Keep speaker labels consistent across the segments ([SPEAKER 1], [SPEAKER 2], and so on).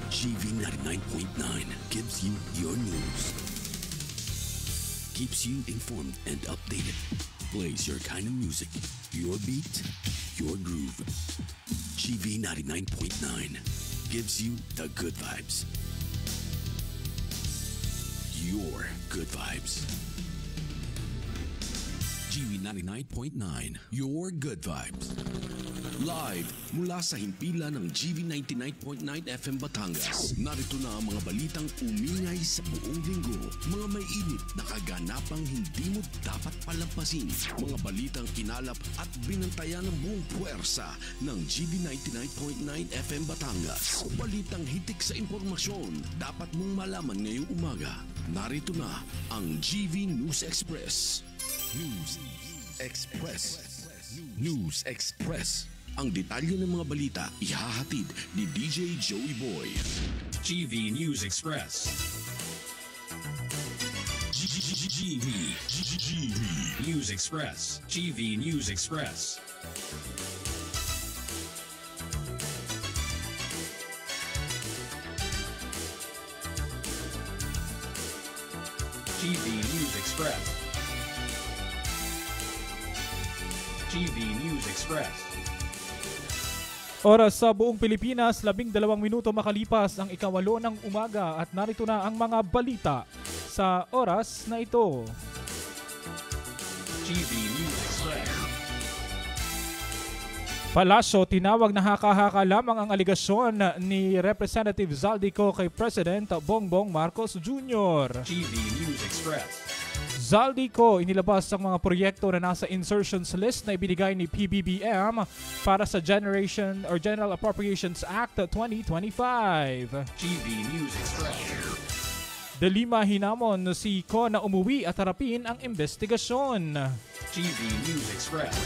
[SPEAKER 1] GV 99.9 gives you your news, keeps you informed and updated, plays your kind of music, your beat, your groove. GV 99.9 gives you the good vibes. Your good vibes. GV 99.9, your good vibes. Live mula sa himpilan ng GV 99.9 FM Batangas. Narito na ang mga balitang umingay sa buong linggo. Mga may init na kaganapang hindi mo dapat palampasin. Mga balitang kinalap at binantayan ng buong puwersa ng GV 99.9 FM Batangas. Balitang hitik sa impormasyon dapat mong malaman ngayong umaga. Narito na ang GV News Express. News Express. Ang detalye ng mga balita ihahatid ni DJ Joey Boy.
[SPEAKER 2] GV News Express. GV News Express. GV News Express. GV News Express. GV News Express.
[SPEAKER 3] Oras sa buong Pilipinas, 12 minuto makalipas ang 8:08 ng umaga at narito na ang mga balita sa oras na ito.
[SPEAKER 2] GV News Express.
[SPEAKER 3] Palasyo, tinawag na haka-haka lamang ang aligasyon ni Representative Zaldico kay President Bongbong Marcos Jr.
[SPEAKER 2] GV News Express.
[SPEAKER 3] Zaldico inilabas ang mga proyekto na nasa insertions list na ibinigay ni PBBM para sa General Appropriations Act 2025.
[SPEAKER 2] GV News Express.
[SPEAKER 3] Delima hinamon si Ko na umuwi at harapin ang investigasyon.
[SPEAKER 2] GV News Express.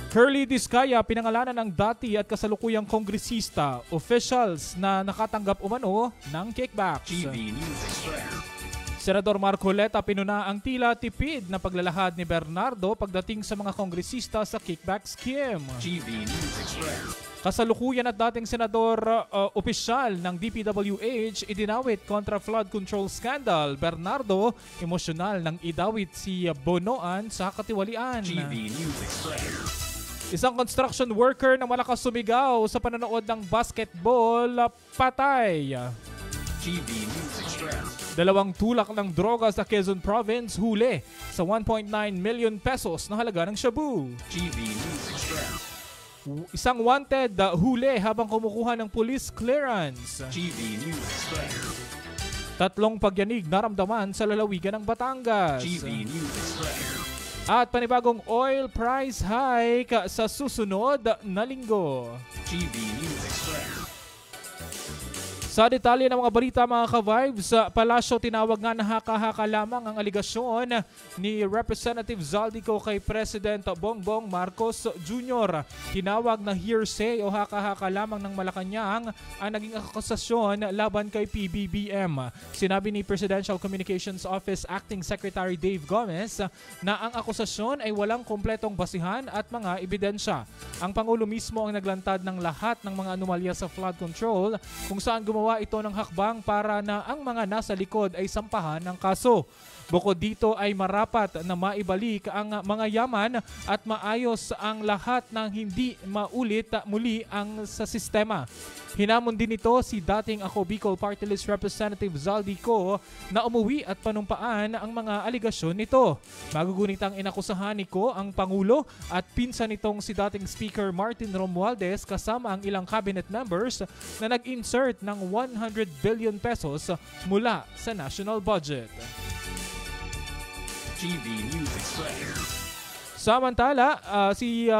[SPEAKER 3] Curly Discaya pinangalanan ng dati at kasalukuyang kongresista, officials na nakatanggap umano ng kickbacks.
[SPEAKER 2] GV News Express.
[SPEAKER 3] Senador Marcoleta pinuna ang tila tipid na paglalahad ni Bernardo pagdating sa mga kongresista sa kickback scheme.
[SPEAKER 2] GV News Express.
[SPEAKER 3] Kasalukuyan at dating senador opisyal ng DPWH idinawit kontra flood control scandal. Bernardo, emosyonal nang idawit si Bonoan sa katiwalian.
[SPEAKER 2] GV News Express.
[SPEAKER 3] Isang construction worker na malakas sumigaw sa panonood ng basketball, patay.
[SPEAKER 2] GV News Express.
[SPEAKER 3] 2 tulak ng droga sa Quezon Province huli sa 1.9 million pesos na halaga ng shabu.
[SPEAKER 2] GV News Express.
[SPEAKER 3] Isang wanted huli habang kumukuha ng police clearance.
[SPEAKER 2] GV News Express.
[SPEAKER 3] 3 pagyanig naramdaman sa lalawigan ng Batangas.
[SPEAKER 2] GV News Express.
[SPEAKER 3] At panibagong oil price hike sa susunod na linggo.
[SPEAKER 2] GV News Express.
[SPEAKER 3] Sa detalye ng mga balita mga ka-vibes, Palasyo tinawag nga na haka-haka lamang ang aligasyon ni Representative Zaldico kay President Bongbong Marcos Jr. Tinawag na hearsay o haka-haka lamang ng Malacanang ang naging akusasyon laban kay PBBM. Sinabi ni Presidential Communications Office Acting Secretary Dave Gomez na ang akusasyon ay walang kumpletong basihan at mga ebidensya. Ang Pangulo mismo ang naglantad ng lahat ng mga anomalya sa flood control kung saan gumawa ito ng hakbang para na ang mga nasa likod ay sampahan ng kaso. Bukod dito ay marapat na maibalik ang mga yaman at maayos ang lahat ng hindi maulit muli ang sa sistema. Hinamon din ito si dating Ako Bicol Party List Representative Zaldico na umuwi at panumpaan ang mga aligasyon nito. Magugunitang inakusahan ni Ko ang Pangulo at pinsan nitong si dating Speaker Martin Romualdez kasama ang ilang cabinet members na nag-insert ng 100 billion pesos mula sa national budget.
[SPEAKER 2] GV News Express.
[SPEAKER 3] Samantala, si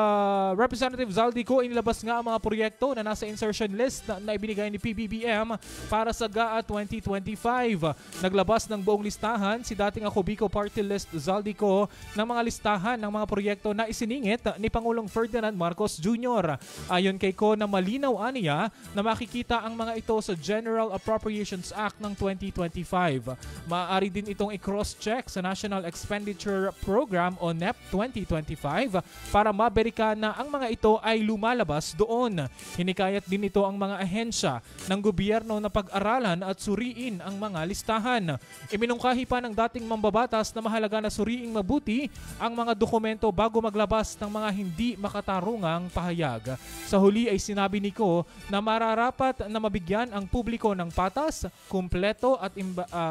[SPEAKER 3] Representative Zaldico inilabas nga ang mga proyekto na nasa insertion list na ibinigay ni PBBM para sa GAA 2025. Naglabas ng buong listahan si dating Ako Bicol Party List Zaldico ng mga listahan ng mga proyekto na isiningit ni Pangulong Ferdinand Marcos Jr. Ayon kay Ko na malinaw aniya na makikita ang mga ito sa General Appropriations Act ng 2025. Maaari din itong i-cross-check sa National Expenditure Program o NEP 2025 2025 para maberika na ang mga ito ay lumalabas doon. Hinikayat din ito ang mga ahensya ng gobyerno na pag-aralan at suriin ang mga listahan. Iminungkahi pa ng dating mambabatas na mahalaga na suriing mabuti ang mga dokumento bago maglabas ng mga hindi makatarungang pahayag. Sa huli ay sinabi ni Ko na mararapat na mabigyan ang publiko ng patas, kumpleto at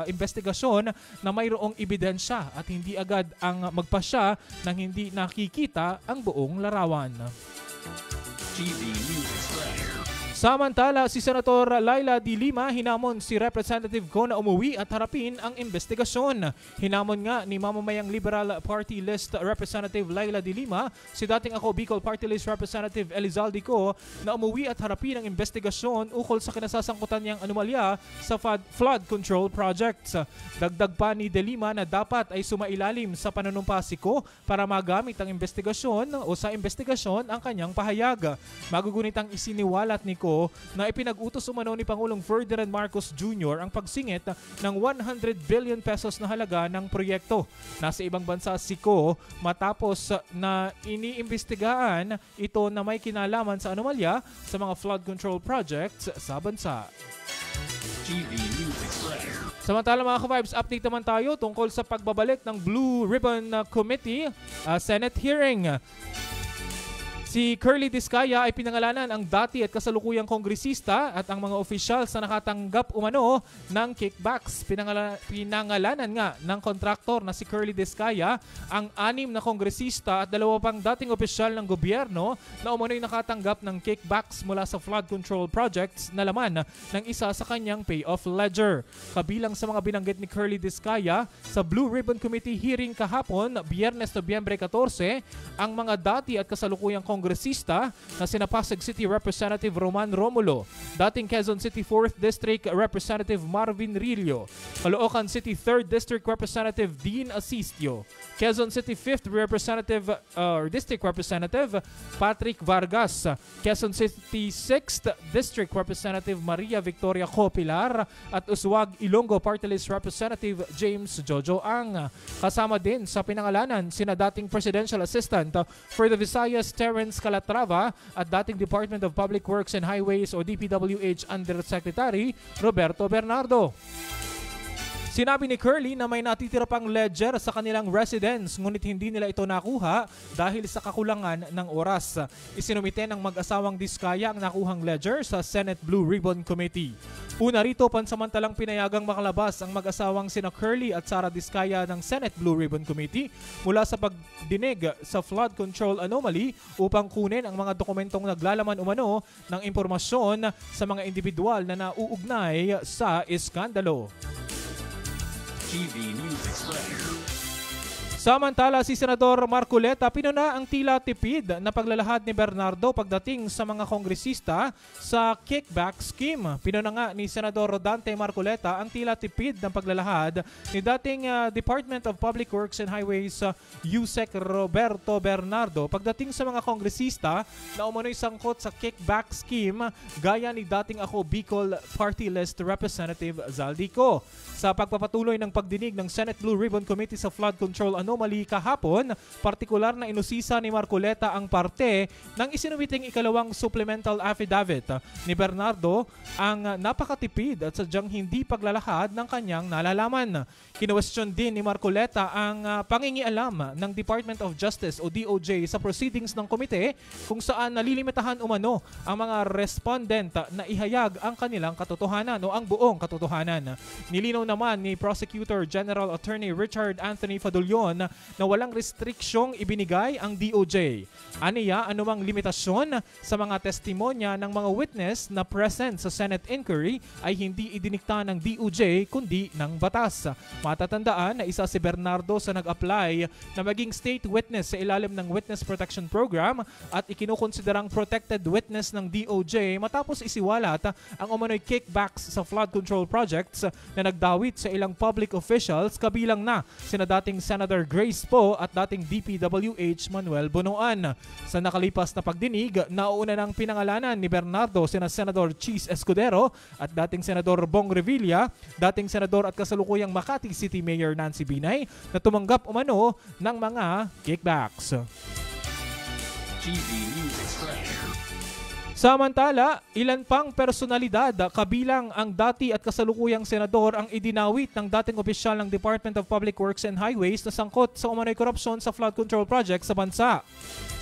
[SPEAKER 3] investigasyon na mayroong ebidensya at hindi agad ang magpasya nang hindi nakikita ang buong larawan.
[SPEAKER 2] TV News Express.
[SPEAKER 3] Samantala, si Senator Laila de Lima hinamon si Representative Ko na umuwi at harapin ang investigasyon. Hinamon nga ni mamamayang Liberal Party List Representative Laila de Lima si dating ako Bicol Party List Representative Elizalde Ko na umuwi at harapin ang investigasyon ukol sa kinasasangkutan niyang anomalya sa flood control projects. Dagdag pa ni de Lima na dapat ay sumailalim sa panunumpa si Ko para magamit ang investigasyon o sa investigasyon ang kanyang pahayag. Magugunit ang isiniwalat ni Ko na ipinag-utos umano ni Pangulong Ferdinand Marcos Jr. ang pagsingit ng 100 billion pesos na halaga ng proyekto. Nasa ibang bansa si Ko matapos na iniimbestigahan ito na may kinalaman sa anomalya sa mga flood control projects sa bansa.
[SPEAKER 2] TV News Express.
[SPEAKER 3] Samantala mga ka-vibes, update naman tayo tungkol sa pagbabalik ng Blue Ribbon Committee Senate hearing. Si Curly Discaya ay pinangalanan ang dati at kasalukuyang kongresista at ang mga opisyal sa nakatanggap umano ng kickbacks. Pinangalanan nga ng kontraktor na si Curly Discaya ang 6 na kongresista at 2 pang dating opisyal ng gobyerno na umano'y nakatanggap ng kickbacks mula sa flood control projects na laman ng isa sa kanyang payoff ledger. Kabilang sa mga binanggit ni Curly Discaya sa Blue Ribbon Committee hearing kahapon, Biyernes, Nobyembre 14, ang mga dati at kasalukuyang kongresista na sina Pasig City Representative Roman Romulo, dating Quezon City 4th District Representative Marvin Rillo, Caloocan City 3rd District Representative Dean Asistio, Quezon City 5th District Representative Patrick Vargas, Quezon City 6th District Representative Maria Victoria Copilar at Uswag Ilonggo Party List Representative James Jojo Ang. Kasama din sa pinangalanan sina dating Presidential Assistant for the Visayas Terence Calatrava at dating Department of Public Works and Highways o DPWH Undersecretary Roberto Bernardo. Sinabi ni Curly na may natitira pang ledger sa kanilang residence ngunit hindi nila ito nakuha dahil sa kakulangan ng oras. Isinumite ng mag-asawang Diskaya ang nakuhang ledger sa Senate Blue Ribbon Committee. Una rito, pansamantalang pinayagang makalabas ang mag-asawang sina Curly at Sara Diskaya ng Senate Blue Ribbon Committee mula sa pagdinig sa flood control anomaly upang kunin ang mga dokumentong naglalaman umano ng impormasyon sa mga individual na nauugnay sa iskandalo.
[SPEAKER 2] TV News Express.
[SPEAKER 3] Samantala, si Senador Marcoleta pinuna ang tila tipid na paglalahad ni Bernardo pagdating sa mga kongresista sa kickback scheme. Pinuna nga ni Senador Dante Marcoleta ang tila tipid ng paglalahad ni dating Department of Public Works and Highways Yusek Roberto Bernardo pagdating sa mga kongresista na umano'y sangkot sa kickback scheme gaya ni dating ako Bicol Party List Representative Zaldico. Sa pagpapatuloy ng pagdinig ng Senate Blue Ribbon Committee sa flood control anomaly kahapon, partikular na inusisa ni Marcoleta ang parte ng isinumiting ikalawang supplemental affidavit ni Bernardo ang napakatipid at sadyang hindi paglalahad ng kanyang nalalaman. Kinwestiyon din ni Marcoleta ang pangingialam ng Department of Justice o DOJ sa proceedings ng komite kung saan nalilimitahan umano ang mga respondent na ihayag ang kanilang katotohanan o ang buong katotohanan. Nilinaw naman ni Prosecutor General Attorney Richard Anthony Fadulion na walang restriksyong ibinigay ang DOJ. Aniya, anumang limitasyon sa mga testimonya ng mga witness na present sa Senate inquiry ay hindi idinikta ng DOJ kundi ng batas. Matatandaan na isa si Bernardo sa nag-apply na maging state witness sa ilalim ng Witness Protection Program at ikinukonsiderang protected witness ng DOJ matapos isiwalat ang umano'y kickbacks sa flood control projects na nagdawit sa ilang public officials kabilang na sina dating Senator Grace Poe at dating DPWH Manuel Bonoan. Sa nakalipas na pagdinig, nauna ng pinangalanan ni Bernardo sina Senador Cheese Escudero at dating Senador Bong Revilla, dating Senador at kasalukuyang Makati City Mayor Nancy Binay na tumanggap umano ng mga kickbacks.
[SPEAKER 2] TV News Express.
[SPEAKER 3] Samantala, ilan pang personalidad kabilang ang dati at kasalukuyang senador ang idinawit ng dating opisyal ng Department of Public Works and Highways na sangkot sa umano'y korupsyon sa flood control project sa bansa.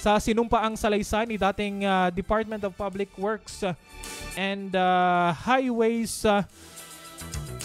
[SPEAKER 3] Sa sinumpaang salaysay ni dating Department of Public Works and Highways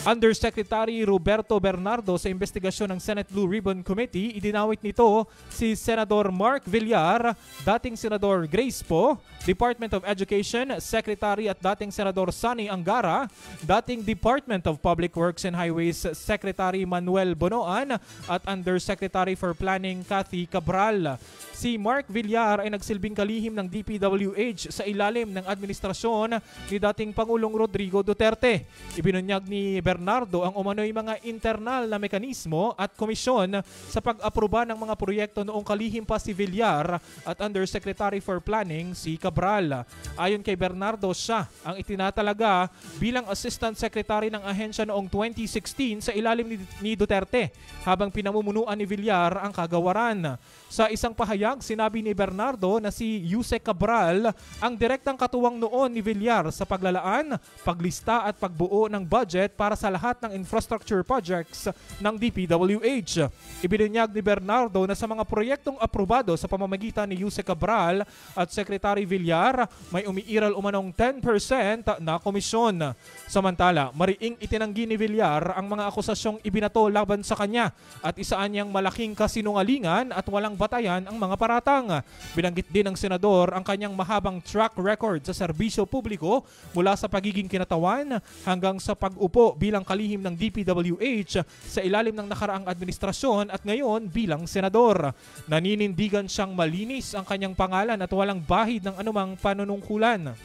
[SPEAKER 3] Undersecretary Roberto Bernardo sa investigasyon ng Senate Blue Ribbon Committee, idinawit nito si Senador Mark Villar, dating Senador Grace Poe, Department of Education Secretary at dating Senador Sonny Angara, dating Department of Public Works and Highways Secretary Manuel Bonoan at Undersecretary for Planning Cathy Cabral. Si Mark Villar ay nagsilbing kalihim ng DPWH sa ilalim ng administrasyon ni dating Pangulong Rodrigo Duterte. Ibinunyag ni Bernardo ang umano'y mga internal na mekanismo at komisyon sa pag-aproba ng mga proyekto noong kalihim pa si Villar at Undersecretary for Planning si Cabral. Ayon kay Bernardo, siya ang itinatalaga bilang Assistant Secretary ng ahensya noong 2016 sa ilalim ni Duterte habang pinamumunuan ni Villar ang kagawaran. Sa isang pahayag, sinabi ni Bernardo na si Yusek Cabral ang direktang katuwang noon ni Villar sa paglalaan, paglista at pagbuo ng budget para sa lahat ng infrastructure projects ng DPWH. Ibinunyag ni Bernardo na sa mga proyektong aprobado sa pamamagitan ni Yusek Cabral at Secretary Villar, may umiiral umanong 10% na komisyon. Samantala, mariing itinanggi ni Villar ang mga akusasyong ibinato laban sa kanya at isaan niyang malaking kasinungalingan at walang batayan ang mga paratang. Binanggit din ng senador ang kanyang mahabang track record sa serbisyo publiko mula sa pagiging kinatawan hanggang sa pag-upo bilang kalihim ng DPWH sa ilalim ng nakaraang administrasyon at ngayon bilang senador. Naninindigan siyang malinis ang kanyang pangalan at walang bahid ng anumang panunungkulan.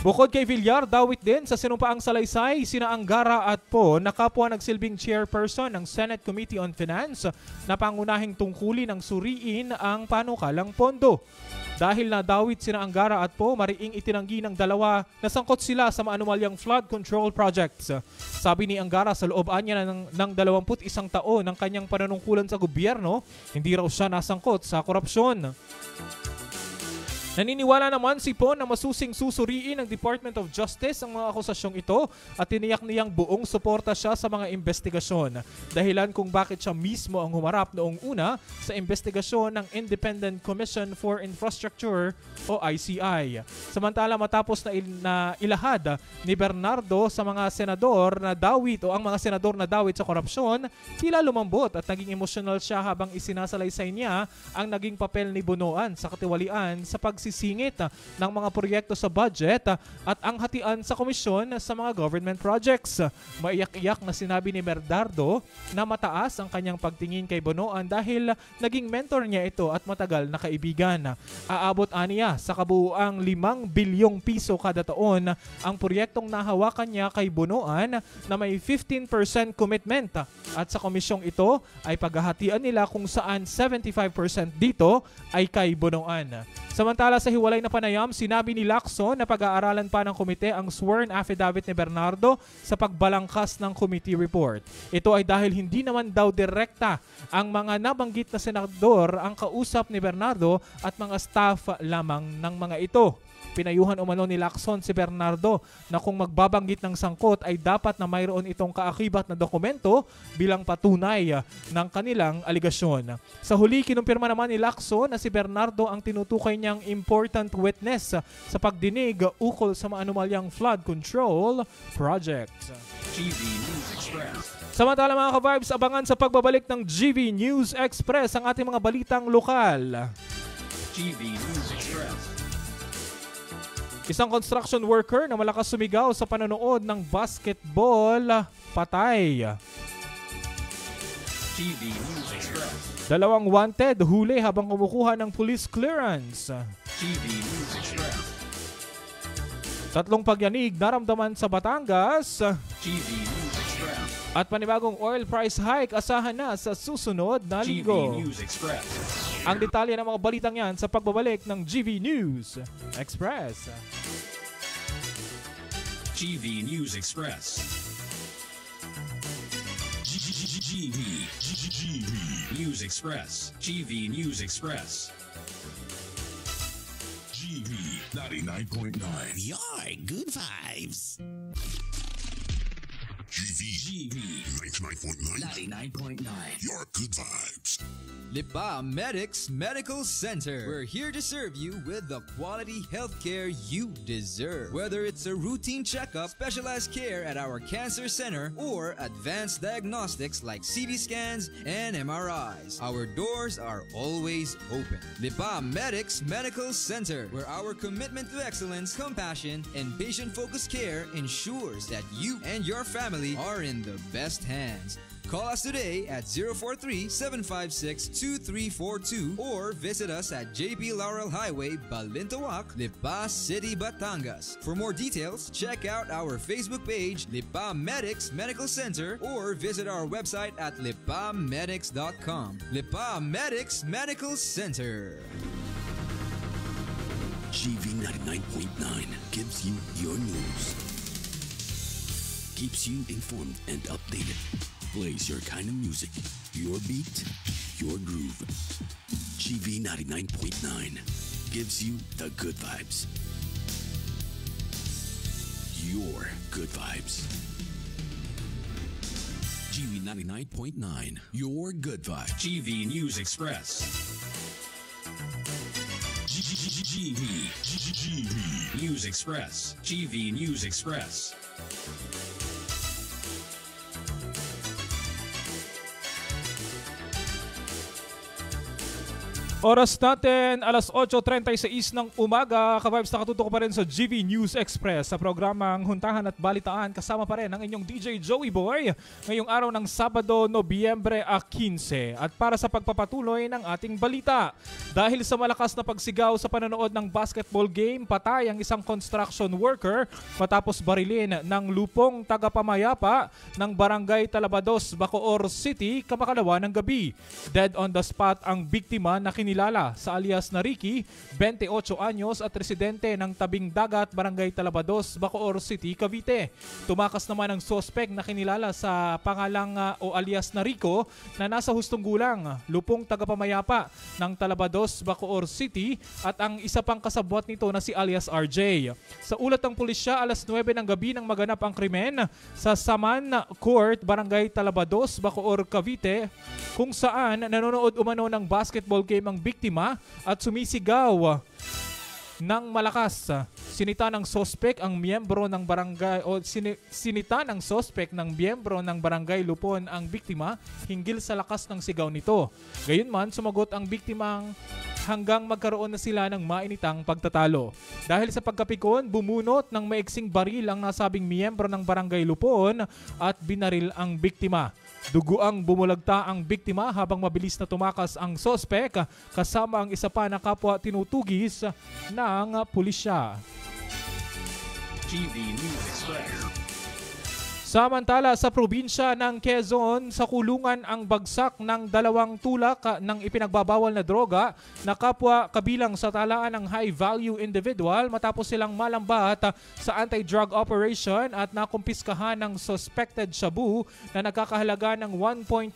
[SPEAKER 3] Bukod kay Villar, dawit din sa sinumpaang salaysay sina Angara at Poe na kapwa nagsilbing chairperson ng Senate Committee on Finance na pangunahing tungkulin ng suriin ang panukalang pondo. Dahil nadawit sina Angara at Poe, mariing itinanggi ng dalawa na sangkot sila sa maanumalyang flood control projects. Sabi ni Angara sa looban niya ng 21 taon ng kanyang panunungkulan sa gobyerno, hindi raw siya nasangkot sa korupsyon. Naniniwala naman si Poe na masusing susuriin ng Department of Justice ang mga akusasyong ito at tiniyak niyang buong suporta siya sa mga investigasyon. Dahilan kung bakit siya mismo ang humarap noong una sa investigasyon ng Independent Commission for Infrastructure o ICI. Samantala, matapos na ilahad ni Bernardo sa mga senador na dawit o ang mga senador na dawit sa korupsyon, tila lumambot at naging emosyonal siya habang isinasalaysay niya ang naging papel ni Bonoan sa katiwalian sa pagsisingit ng mga proyekto sa budget at ang hatian sa komisyon sa mga government projects. Maiyak-iyak na sinabi ni Bernardo na mataas ang kanyang pagtingin kay Bonoan dahil naging mentor niya ito at matagal na kaibigan. Aabot aniya sa kabuuang 5 bilyong piso kada taon ang proyektong nahawakan niya kay Bonoan na may 15% commitment at sa komisyong ito ay paghahatian nila kung saan 75% dito ay kay Bonoan. Samantala sa hiwalay na panayam, sinabi ni Lacson na pag-aaralan pa ng komite ang sworn affidavit ni Bernardo sa pagbalangkas ng committee report. Ito ay dahil hindi naman daw direkta ang mga nabanggit na senador ang kausap ni Bernardo at mga staff lamang ng mga ito. Pinayuhan umano ni Lacson si Bernardo na kung magbabanggit ng sangkot ay dapat na mayroon itong kaakibat na dokumento bilang patunay ng kanilang aligasyon. Sa huli, kinumpirma naman ni Lacson na si Bernardo ang tinutukoy niyang important witness sa pagdinig ukol sa maanumalyang flood control project.
[SPEAKER 2] TV News Express.
[SPEAKER 3] Samantala mga ka-vibes, abangan sa pagbabalik ng GV News Express ang ating mga balitang lokal.
[SPEAKER 2] TV News Express.
[SPEAKER 3] Isang construction worker na malakas sumigaw sa panonood ng basketball, patay.
[SPEAKER 2] TV News Express.
[SPEAKER 3] 2 wanted, huli habang kumukuha ng police clearance.
[SPEAKER 2] TV News Express.
[SPEAKER 3] 3 pagyanig naramdaman sa Batangas.
[SPEAKER 2] TV News Express.
[SPEAKER 3] At panibagong oil price hike asahan na sa susunod na
[SPEAKER 2] GV
[SPEAKER 3] linggo.
[SPEAKER 2] News Express.
[SPEAKER 3] Ang detalye ng mga balitang yan sa pagbabalik ng GV News Express.
[SPEAKER 2] GV News Express. GV News Express. GV News Express.
[SPEAKER 1] GV 99.9. Your good vibes. GV 99.9.
[SPEAKER 2] 99.9.
[SPEAKER 1] Your good vibes.
[SPEAKER 4] Lipa Medics Medical Center. We're here to serve you with the quality healthcare you deserve. Whether it's a routine checkup, specialized care at our cancer center, or advanced diagnostics like CT scans and MRIs, our doors are always open. Lipa Medics Medical Center, where our commitment to excellence, compassion, and patient-focused care ensures that you and your family are in the best hands. Call us today at 043-756-2342 or visit us at JP Laurel Highway, Balintawak, Lipa City, Batangas. For more details, check out our Facebook page, Lipa Medics Medical Center, or visit our website at lipamedics.com. Lipa Medics Medical Center.
[SPEAKER 1] GV 99.9 gives you your news. Keeps you informed and updated. Plays your kind of music, your beat, your groove. GV 99.9 gives you the good vibes. Your good vibes. GV 99.9, your good vibes.
[SPEAKER 2] GV News Express. GV News Express. GV News Express.
[SPEAKER 3] Oras natin, alas 8:36 ng umaga. Ka-vibes, nakatutok pa rin sa GV News Express sa programang Huntahan at Balitaan. Kasama pa rin ang inyong DJ Joey Boy ngayong araw ng Sabado, Nobyembre 15. At para sa pagpapatuloy ng ating balita, dahil sa malakas na pagsigaw sa panonood ng basketball game, patay ang isang construction worker matapos barilin ng lupong tagapamayapa ng Barangay Talabados, Bacoor City, kamakalawa ng gabi. Dead on the spot ang biktima na kinilala sa alias na Ricky, 28 anyos at residente ng Tabing Dagat, Barangay Talabados, Bacoor City, Cavite. Tumakas naman ang sospek na kinilala sa pangalang o alias na Rico na nasa hustong gulang, lupong tagapamayapa ng Talabados, Bacoor City, at ang isa pang kasabwat nito na si alias RJ. Sa ulat ng pulisya, alas 9 ng gabi nang maganap ang krimen sa Saman Court, Barangay Talabados, Bacoor, Cavite, kung saan nanonood umano ng basketball game ang biktima at sumisigaw ng malakas. Sinita ng sospek ang miyembro ng barangay sinita ng sospek ng miyembro ng barangay Lupon ang biktima hinggil sa lakas ng sigaw nito. Gayunman, sumagot ang biktimang hanggang magkaroon na sila ng mainitang pagtatalo. Dahil sa pagkapikon, bumunot ng maiksing baril ang nasabing miyembro ng barangay Lupon at binaril ang biktima. Duguang bumulagta ang biktima habang mabilis na tumakas ang sospek kasama ang isa pa na kapwa tinutugis ng pulisya.
[SPEAKER 2] GV News Express.
[SPEAKER 3] Samantala, sa probinsya ng Quezon, sa kulungan ang bagsak ng 2 tulak ng ipinagbabawal na droga na kapwa kabilang sa talaan ng high-value individual matapos silang malambat sa anti-drug operation at nakumpiskahan ng suspected shabu na nagkakahalaga ng 1.9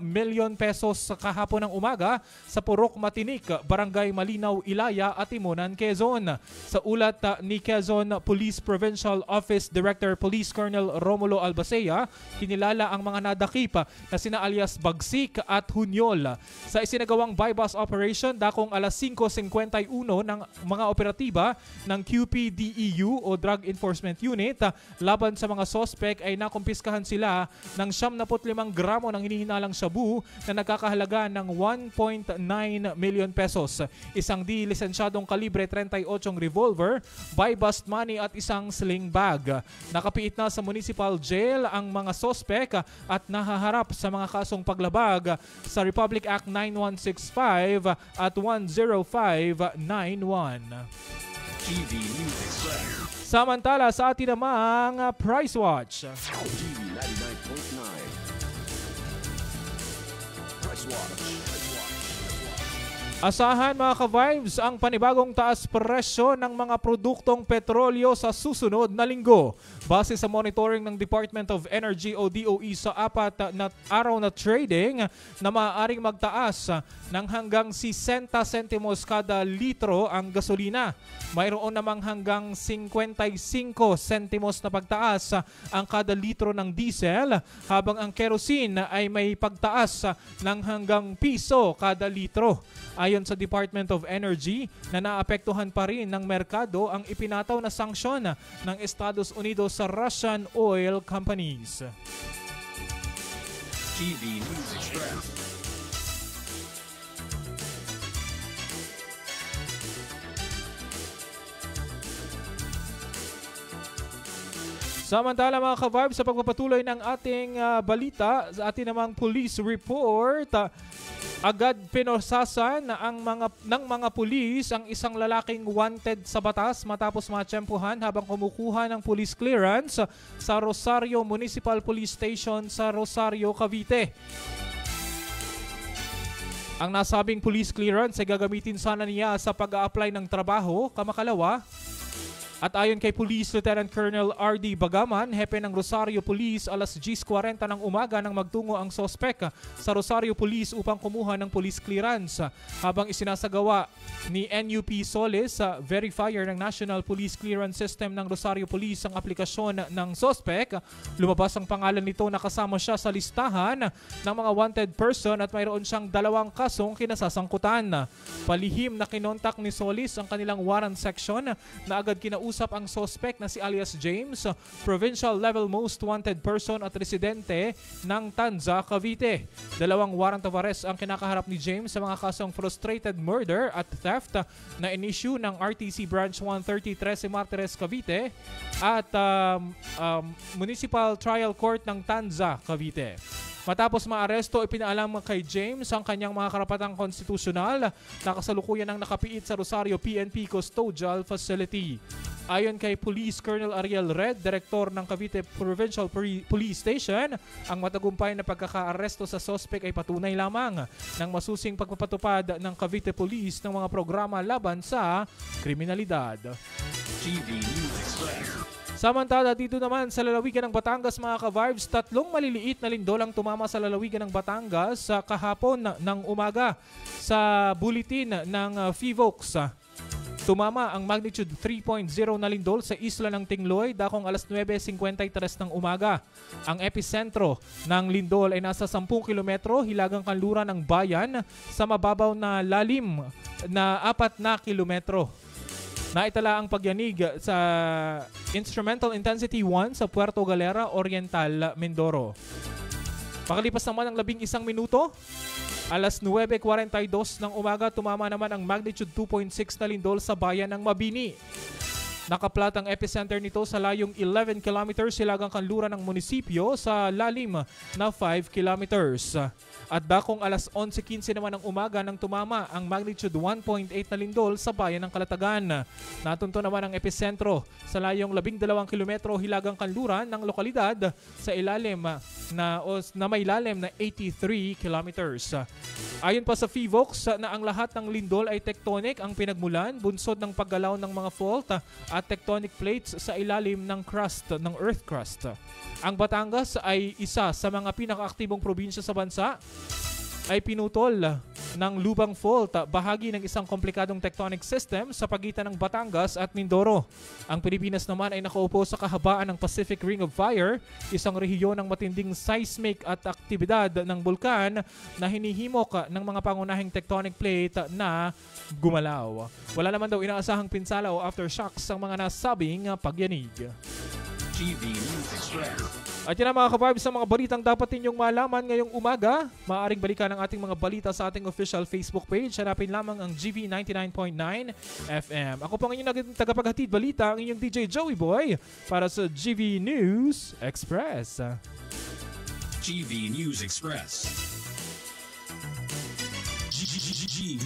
[SPEAKER 3] million pesos sa kahapon ng umaga sa Purok Matinik, Barangay Malinaw, Ilaya at Timonan, Quezon. Sa ulat ni Quezon Police Provincial Office Director Police Colonel Romulo Albacea, kinilala ang mga nadakip na sina alias Bagsik at Hunyol. Sa isinagawang bypass operation, dakong alas 5:51 ng mga operatiba ng QPDEU o Drug Enforcement Unit laban sa mga sospek ay nakumpiskahan sila ng 75 gramo ng hinihinalang shabu na nagkakahalaga ng 1.9 million pesos. Isang di-lisensyadong kalibre 38 revolver, buy-bust money at isang sling bag. Nakapiit na sa municipal jail ang mga sospek at nahaharap sa mga kasong paglabag sa Republic Act 9165 at 10591.
[SPEAKER 2] GV News Express.
[SPEAKER 3] Samantala, sa atin namang Price Watch.
[SPEAKER 1] GV 99.9.
[SPEAKER 3] Asahan mga ka-vibes ang panibagong taas presyo ng mga produktong petrolyo sa susunod na linggo. Base sa monitoring ng Department of Energy o DOE sa 4 na araw na trading na maaaring magtaas ng hanggang 60 sentimos kada litro ang gasolina. Mayroon namang hanggang 55 sentimos na pagtaas ang kada litro ng diesel, habang ang kerosene ay may pagtaas ng hanggang piso kada litro. Ayon sa Department of Energy, na naapektuhan pa rin ng merkado ang ipinataw na sanksyon ng Estados Unidos sa Russian oil companies.
[SPEAKER 2] TV News Express.
[SPEAKER 3] Samantala mga ka-vibes, sa pagpapatuloy ng ating balita, sa ating namang police report, agad pinosasan ng mga pulis ang isang lalaking wanted sa batas matapos matsyempuhan habang kumukuha ng police clearance sa Rosario Municipal Police Station sa Rosario, Cavite. Ang nasabing police clearance ay gagamitin sana niya sa pag-a-apply ng trabaho, kamakalawa. At ayon kay Police Lieutenant Colonel R.D. Bagaman, hepe ng Rosario Police, alas 10:40 ng umaga nang magtungo ang sospek sa Rosario Police upang kumuha ng police clearance. Habang isinasagawa ni NUP Solis, verifier ng National Police Clearance System ng Rosario Police, ang aplikasyon ng sospek, lumabas ang pangalan nito na kasama siya sa listahan ng mga wanted person at mayroon siyang 2 kasong kinasasangkutan. Palihim na kinontak ni Solis ang kanilang warrant section na agad kinausap ang sospek na si alias James, provincial level most wanted person at residente ng Tanza, Cavite. 2 warrant of arrest ang kinakaharap ni James sa mga kasong frustrated murder at theft na in-issue ng RTC Branch 130 Trece Martires, Cavite at Municipal Trial Court ng Tanza, Cavite. Matapos maaresto, ipinaalam kay James ang kanyang mga karapatang konstitusyonal na kasalukuyan ang nakapiit sa Rosario PNP Custodial Facility. Ayon kay Police Colonel Ariel Red, Direktor ng Cavite Provincial Police Station, ang matagumpay na pagkakaaresto sa sospek ay patunay lamang ng masusing pagpapatupad ng Cavite Police ng mga programa laban sa kriminalidad.
[SPEAKER 2] TV News Express.
[SPEAKER 3] Samantala dito naman sa lalawigan ng Batangas mga ka-vibes, 3 maliliit na lindol ang tumama sa lalawigan ng Batangas sa kahapon ng umaga. Sa bulletin ng FIVOX, tumama ang magnitude 3.0 na lindol sa isla ng Tingloy dakong alas 9:53 ng umaga. Ang epicentro ng lindol ay nasa 10 kilometro hilagang kanluran ng bayan sa mababaw na lalim na 4 na kilometro. Naitala ang pagyanig sa Instrumental Intensity 1 sa Puerto Galera, Oriental, Mindoro. Pakalipas naman ng 11 minuto, alas 9:42 ng umaga, tumama naman ang magnitude 2.6 na lindol sa bayan ng Mabini. Nakaplat ang epicenter nito sa layong 11 kilometers hilagang kanluran ng munisipyo sa lalim na 5 kilometers. At dakong alas 11:15 naman ng umaga nang tumama ang magnitude 1.8 na lindol sa bayan ng Kalatagan. Natunto naman ang epicentro sa layong 12 kilometro hilagang kanluran ng lokalidad sa ilalim na may lalim na 83 kilometers. Ayon pa sa FIVOX na ang lahat ng lindol ay tectonic ang pinagmulan, bunsod ng paggalaw ng mga fault at tectonic plates sa ilalim ng crust, ng earth crust. Ang Batangas ay isa sa mga pinakaaktibong probinsya sa bansa, ay pinutol ng Lubang Fault, bahagi ng isang komplikadong tectonic system sa pagitan ng Batangas at Mindoro. Ang Pilipinas naman ay nakaupo sa kahabaan ng Pacific Ring of Fire, isang rehiyon ng matinding seismic at aktibidad ng bulkan na hinihimok ng mga pangunahing tectonic plate na gumalaw. Wala naman daw inaasahang pinsala o aftershocks ang mga nasabing pagyanig.
[SPEAKER 2] TV News Express.
[SPEAKER 3] At yan ang mga ka-vibes sa mga balitang dapat ninyong malaman ngayong umaga. Maaaring balikan ang ating mga balita sa ating official Facebook page. Hanapin lamang ang GV 99.9 FM. Ako po ang inyong naging tagapaghatid balita, ang inyong DJ Joey Boy para sa GV News Express.
[SPEAKER 2] GV News Express. GV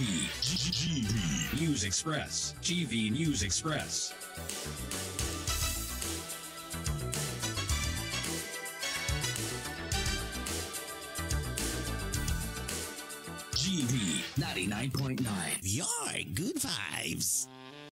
[SPEAKER 2] News Express. GV News Express. GV
[SPEAKER 5] 99.9. Your good vibes.